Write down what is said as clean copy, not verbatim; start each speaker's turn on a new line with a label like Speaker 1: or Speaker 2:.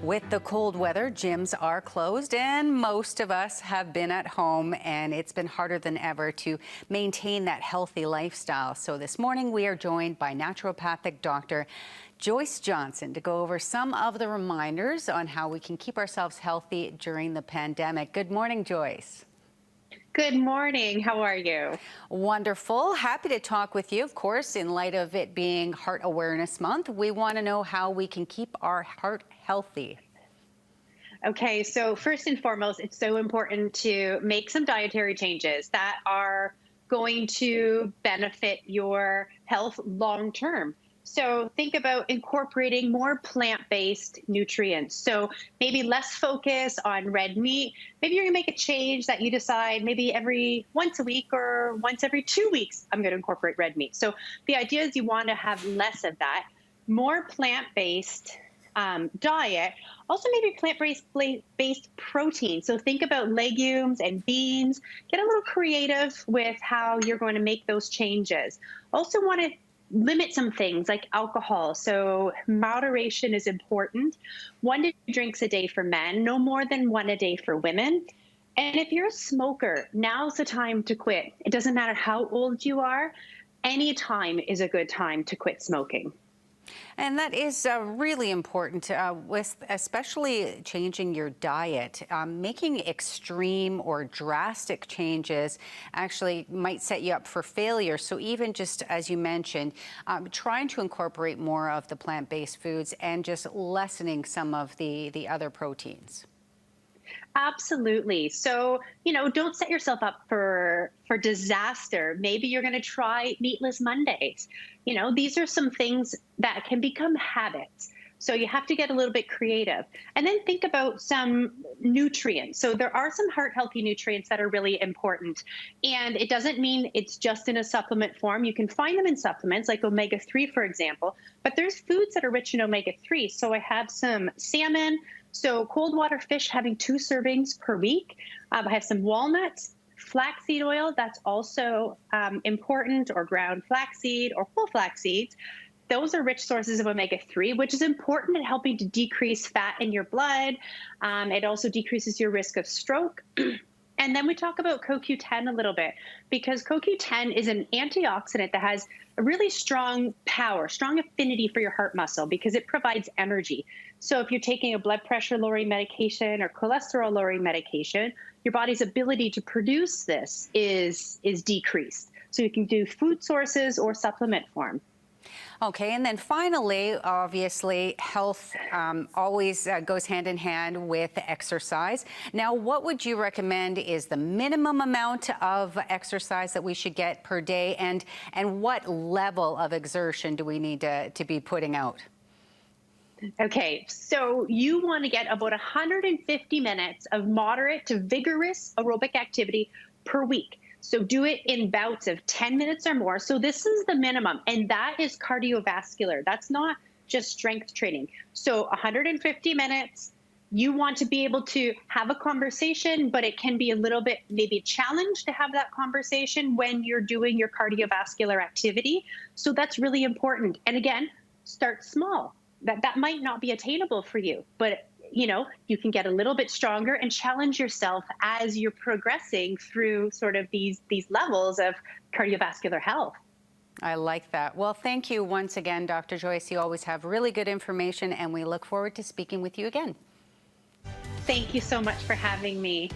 Speaker 1: With the cold weather, gyms are closed and most of us have been at home, and it's been harder than ever to maintain that healthy lifestyle. So this morning we are joined by naturopathic Dr. Joyce Johnson to go over some of the reminders on how we can keep ourselves healthy during the pandemic. Good morning, Joyce.
Speaker 2: Good morning. How are you?
Speaker 1: Wonderful. Happy to talk with you. Of course, in light of it being Heart Awareness Month, we want to know how we can keep our heart healthy.
Speaker 2: Okay, so first and foremost, it's so important to make some dietary changes that are going to benefit your health long term. So think about incorporating more plant-based nutrients. So maybe less focus on red meat. Maybe you're gonna make a change that you decide maybe every once a week or once every 2 weeks, I'm gonna incorporate red meat. So the idea is you wanna have less of that, more plant-based diet, also maybe plant-based protein. So think about legumes and beans. Get a little creative with how you're going to make those changes. Also want to limit some things like alcohol. So moderation is important. 1 to 2 drinks a day for men, no more than 1 a day for women. And if you're a smoker, now's the time to quit. It doesn't matter how old you are. Any time is a good time to quit smoking.
Speaker 1: And that is really important, with especially changing your diet. Making extreme or drastic changes actually might set you up for failure. So even just as you mentioned, trying to incorporate more of the plant-based foods and just lessening some of the other proteins.
Speaker 2: Absolutely. So, don't set yourself up for disaster. Maybe you're going to try meatless Mondays. These are some things that can become habits. So you have to get a little bit creative. And then think about some nutrients. So there are some heart healthy nutrients that are really important. And it doesn't mean it's just in a supplement form. You can find them in supplements like omega-3, for example, but there's foods that are rich in omega-3. So I have some salmon. So cold water fish, having 2 servings per week. I have some walnuts, flaxseed oil, that's also important, or ground flaxseed or whole flax seeds. Those are rich sources of omega-3, which is important in helping to decrease fat in your blood. It also decreases your risk of stroke. And then we talk about CoQ10 a little bit, because CoQ10 is an antioxidant that has a really strong power, strong affinity for your heart muscle, because it provides energy. So if you're taking a blood pressure lowering medication or cholesterol lowering medication, your body's ability to produce this is decreased. So you can do food sources or supplement form.
Speaker 1: Okay, and then finally, obviously, health always goes hand in hand with exercise. Now, what would you recommend is the minimum amount of exercise that we should get per day, and what level of exertion do we need to be putting out?
Speaker 2: Okay, so you want to get about 150 minutes of moderate to vigorous aerobic activity per week. So do it in bouts of 10 minutes or more. So this is the minimum, and that is cardiovascular. That's not just strength training. So 150 minutes, you want to be able to have a conversation, but it can be a little bit maybe a challenge to have that conversation when you're doing your cardiovascular activity. So that's really important. And again, start small. That might not be attainable for you, but you can get a little bit stronger and challenge yourself as you're progressing through sort of these levels of cardiovascular health.
Speaker 1: I like that. Well, thank you once again, Dr. Joyce. You always have really good information, and we look forward to speaking with you again.
Speaker 2: Thank you so much for having me.